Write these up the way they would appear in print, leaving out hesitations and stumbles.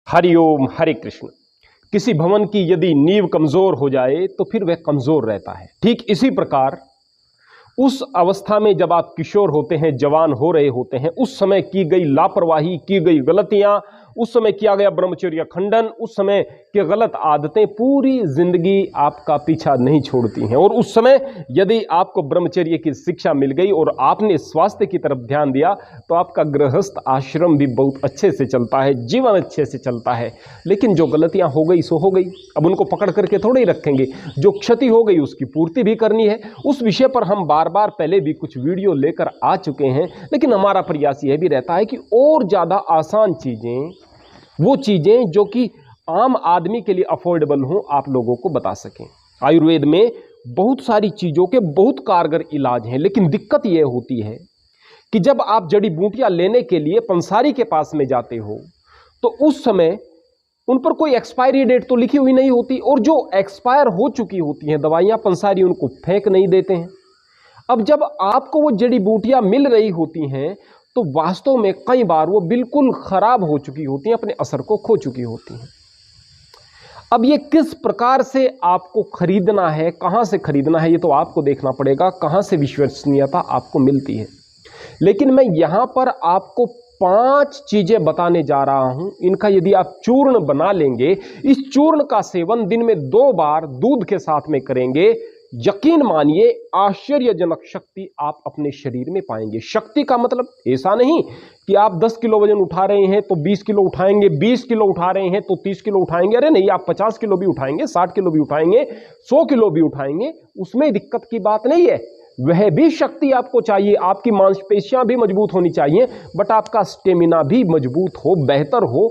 हरिओम हरे कृष्ण। किसी भवन की यदि नींव कमजोर हो जाए तो फिर वह कमजोर रहता है। ठीक इसी प्रकार उस अवस्था में जब आप किशोर होते हैं, जवान हो रहे होते हैं, उस समय की गई लापरवाही, की गई गलतियां, उस समय किया गया ब्रह्मचर्य खंडन, उस समय की गलत आदतें पूरी जिंदगी आपका पीछा नहीं छोड़ती हैं। और उस समय यदि आपको ब्रह्मचर्य की शिक्षा मिल गई और आपने स्वास्थ्य की तरफ ध्यान दिया तो आपका गृहस्थ आश्रम भी बहुत अच्छे से चलता है, जीवन अच्छे से चलता है। लेकिन जो गलतियां हो गई सो हो गई, अब उनको पकड़ करके थोड़े ही रखेंगे। जो क्षति हो गई उसकी पूर्ति भी करनी है। उस विषय पर हम बार बार पहले भी कुछ वीडियो लेकर आ चुके हैं, लेकिन हमारा प्रयास यह भी रहता है कि और ज्यादा आसान चीजें, वो चीजें जो कि आम आदमी के लिए अफोर्डेबल हों, आप लोगों को बता सकें। आयुर्वेद में बहुत सारी चीजों के बहुत कारगर इलाज हैं, लेकिन दिक्कत यह होती है कि जब आप जड़ी बूटियां लेने के लिए पंसारी के पास में जाते हो तो उस समय उन पर कोई एक्सपायरी डेट तो लिखी हुई नहीं होती, और जो एक्सपायर हो चुकी होती हैं दवाइयां, पंसारी उनको फेंक नहीं देते हैं। अब जब आपको वो जड़ी बूटियां मिल रही होती हैं तो वास्तव में कई बार वो बिल्कुल खराब हो चुकी होती हैं, अपने असर को खो चुकी होती हैं। अब ये किस प्रकार से आपको खरीदना है, कहां से खरीदना है, ये तो आपको देखना पड़ेगा, कहां से विश्वसनीयता आपको मिलती है। लेकिन मैं यहां पर आपको 5 चीजें बताने जा रहा हूं। इनका यदि आप चूर्ण बना लेंगे, इस चूर्ण का सेवन दिन में 2 बार दूध के साथ में करेंगे, यकीन मानिए आश्चर्यजनक शक्ति आप अपने शरीर में पाएंगे। शक्ति का मतलब ऐसा नहीं कि आप 10 किलो वजन उठा रहे हैं तो 20 किलो उठाएंगे, 20 किलो उठा रहे हैं तो 30 किलो उठाएंगे। अरे नहीं, आप 50 किलो भी उठाएंगे, 60 किलो भी उठाएंगे, 100 किलो भी उठाएंगे, उसमें दिक्कत की बात नहीं है। वह भी शक्ति आपको चाहिए, आपकी मांसपेशियां भी मजबूत होनी चाहिए, बट आपका स्टेमिना भी मजबूत हो, बेहतर हो,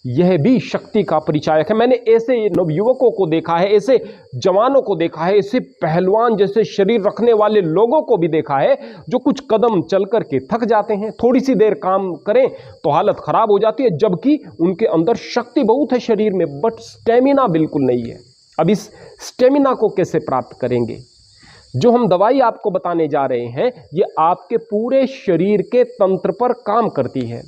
यह भी शक्ति का परिचायक है। मैंने ऐसे नवयुवकों को देखा है, ऐसे जवानों को देखा है, ऐसे पहलवान जैसे शरीर रखने वाले लोगों को भी देखा है जो कुछ कदम चल करके थक जाते हैं, थोड़ी सी देर काम करें तो हालत खराब हो जाती है, जबकि उनके अंदर शक्ति बहुत है शरीर में, बट स्टेमिना बिल्कुल नहीं है। अब इस स्टेमिना को कैसे प्राप्त करेंगे? जो हम दवाई आपको बताने जा रहे हैं ये आपके पूरे शरीर के तंत्र पर काम करती है,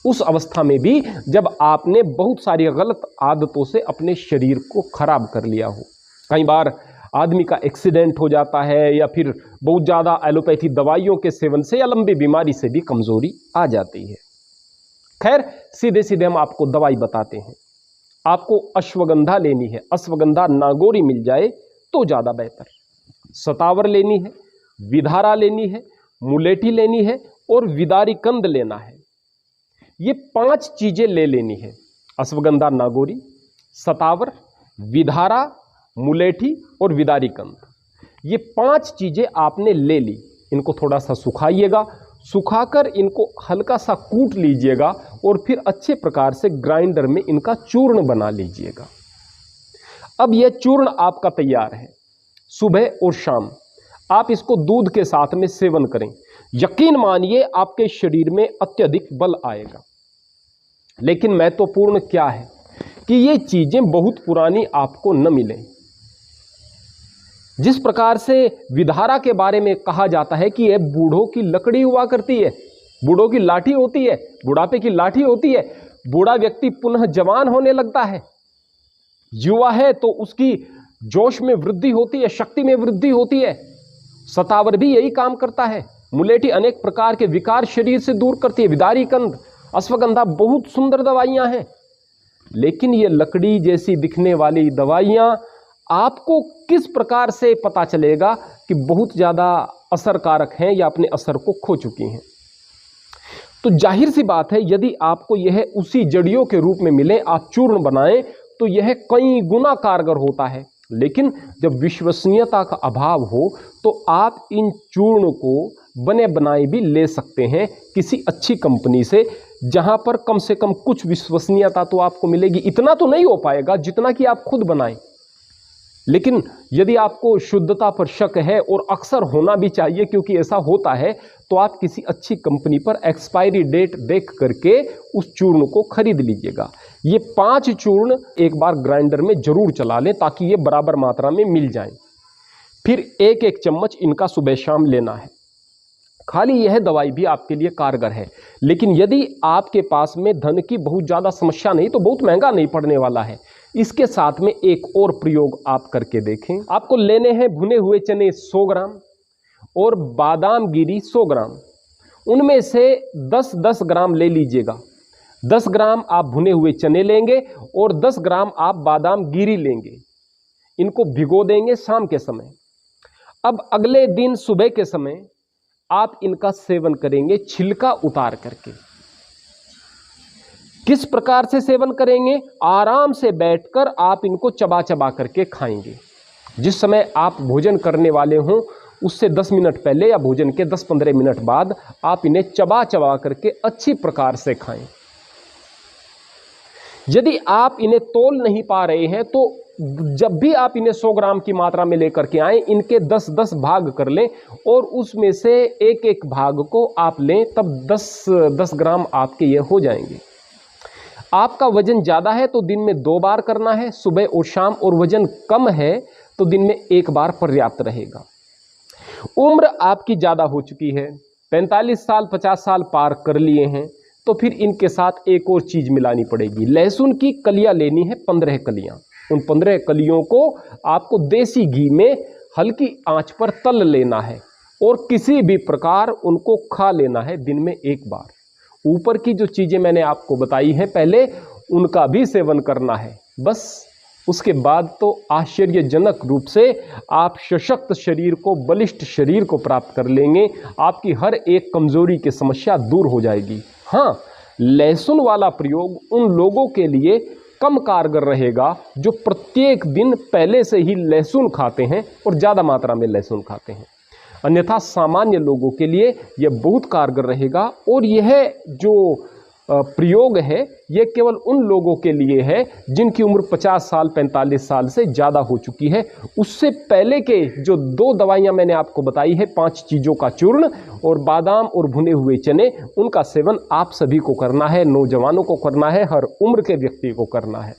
उस अवस्था में भी जब आपने बहुत सारी गलत आदतों से अपने शरीर को खराब कर लिया हो। कई बार आदमी का एक्सीडेंट हो जाता है, या फिर बहुत ज़्यादा एलोपैथी दवाइयों के सेवन से या लंबी बीमारी से भी कमजोरी आ जाती है। खैर, सीधे सीधे हम आपको दवाई बताते हैं। आपको अश्वगंधा लेनी है, अश्वगंधा नागौरी मिल जाए तो ज़्यादा बेहतर। सतावर लेनी है, विधारा लेनी है, मुलेठी लेनी है और विदारी कंद लेना है। ये 5 चीजें ले लेनी है। अश्वगंधा नागौरी, सतावर, विधारा, मुलेठी और विदारी कंद, ये 5 चीजें आपने ले ली। इनको थोड़ा सा सुखाइएगा, सुखाकर इनको हल्का सा कूट लीजिएगा और फिर अच्छे प्रकार से ग्राइंडर में इनका चूर्ण बना लीजिएगा। अब यह चूर्ण आपका तैयार है। सुबह और शाम आप इसको दूध के साथ में सेवन करें, यकीन मानिए आपके शरीर में अत्यधिक बल आएगा। लेकिन महत्वपूर्ण क्या है कि ये चीजें बहुत पुरानी आपको न मिलें। जिस प्रकार से विधारा के बारे में कहा जाता है कि यह बूढ़ों की लकड़ी हुआ करती है, बूढ़ों की लाठी होती है, बुढ़ापे की लाठी होती है, बूढ़ा व्यक्ति पुनः जवान होने लगता है, युवा है तो उसकी जोश में वृद्धि होती है, शक्ति में वृद्धि होती है। सतावर भी यही काम करता है। मुलेठी अनेक प्रकार के विकार शरीर से दूर करती है। विदारी कंद, अश्वगंधा बहुत सुंदर दवाइयां हैं, लेकिन ये लकड़ी जैसी दिखने वाली दवाइयां आपको किस प्रकार से पता चलेगा कि बहुत ज्यादा असरकारक हैं या अपने असर को खो चुकी हैं? तो जाहिर सी बात है, यदि आपको यह उसी जड़ियों के रूप में मिले, आप चूर्ण बनाएं तो यह कई गुना कारगर होता है। लेकिन जब विश्वसनीयता का अभाव हो तो आप इन चूर्ण को बने बनाए भी ले सकते हैं किसी अच्छी कंपनी से, जहां पर कम से कम कुछ विश्वसनीयता तो आपको मिलेगी। इतना तो नहीं हो पाएगा जितना कि आप खुद बनाएं, लेकिन यदि आपको शुद्धता पर शक है, और अक्सर होना भी चाहिए क्योंकि ऐसा होता है, तो आप किसी अच्छी कंपनी पर एक्सपायरी डेट देख करके उस चूर्ण को खरीद लीजिएगा। ये 5 चूर्ण एक बार ग्राइंडर में जरूर चला लें ताकि ये बराबर मात्रा में मिल जाएं। फिर 1-1 चम्मच इनका सुबह शाम लेना है। खाली यह दवाई भी आपके लिए कारगर है। लेकिन यदि आपके पास में धन की बहुत ज़्यादा समस्या नहीं, तो बहुत महंगा नहीं पड़ने वाला है। इसके साथ में एक और प्रयोग आप करके देखें। आपको लेने हैं भुने हुए चने 100 ग्राम और बादाम गिरी 100 ग्राम। उनमें से 10-10 ग्राम ले लीजिएगा। 10 ग्राम आप भुने हुए चने लेंगे और 10 ग्राम आप बादाम गिरी लेंगे। इनको भिगो देंगे शाम के समय। अब अगले दिन सुबह के समय आप इनका सेवन करेंगे छिलका उतार करके। किस प्रकार से सेवन करेंगे? आराम से बैठकर आप इनको चबा चबा करके खाएंगे। जिस समय आप भोजन करने वाले हों उससे 10 मिनट पहले या भोजन के 10-15 मिनट बाद आप इन्हें चबा चबा करके अच्छी प्रकार से खाएं। यदि आप इन्हें तोल नहीं पा रहे हैं तो जब भी आप इन्हें 100 ग्राम की मात्रा में लेकर के आएं, इनके 10-10 भाग कर लें और उसमें से एक भाग को आप लें, तब 10 ग्राम आपके ये हो जाएंगे। आपका वजन ज़्यादा है तो दिन में 2 बार करना है, सुबह और शाम, और वजन कम है तो दिन में 1 बार पर्याप्त रहेगा। उम्र आपकी ज़्यादा हो चुकी है, 45 साल 50 साल पार कर लिए हैं, तो फिर इनके साथ एक और चीज़ मिलानी पड़ेगी। लहसुन की कलियां लेनी है, 15 कलियां। उन 15 कलियों को आपको देसी घी में हल्की आंच पर तल लेना है और किसी भी प्रकार उनको खा लेना है दिन में 1 बार। ऊपर की जो चीज़ें मैंने आपको बताई हैं पहले, उनका भी सेवन करना है। बस उसके बाद तो आश्चर्यजनक रूप से आप सशक्त शरीर को, बलिष्ठ शरीर को प्राप्त कर लेंगे। आपकी हर एक कमजोरी की समस्या दूर हो जाएगी। हाँ, लहसुन वाला प्रयोग उन लोगों के लिए कम कारगर रहेगा जो प्रत्येक दिन पहले से ही लहसुन खाते हैं और ज़्यादा मात्रा में लहसुन खाते हैं। अन्यथा सामान्य लोगों के लिए यह बहुत कारगर रहेगा। और यह जो प्रयोग है यह केवल उन लोगों के लिए है जिनकी उम्र 50 साल 45 साल से ज़्यादा हो चुकी है। उससे पहले के जो 2 दवाइयाँ मैंने आपको बताई है, 5 चीज़ों का चूर्ण और बादाम और भुने हुए चने, उनका सेवन आप सभी को करना है, नौजवानों को करना है, हर उम्र के व्यक्ति को करना है।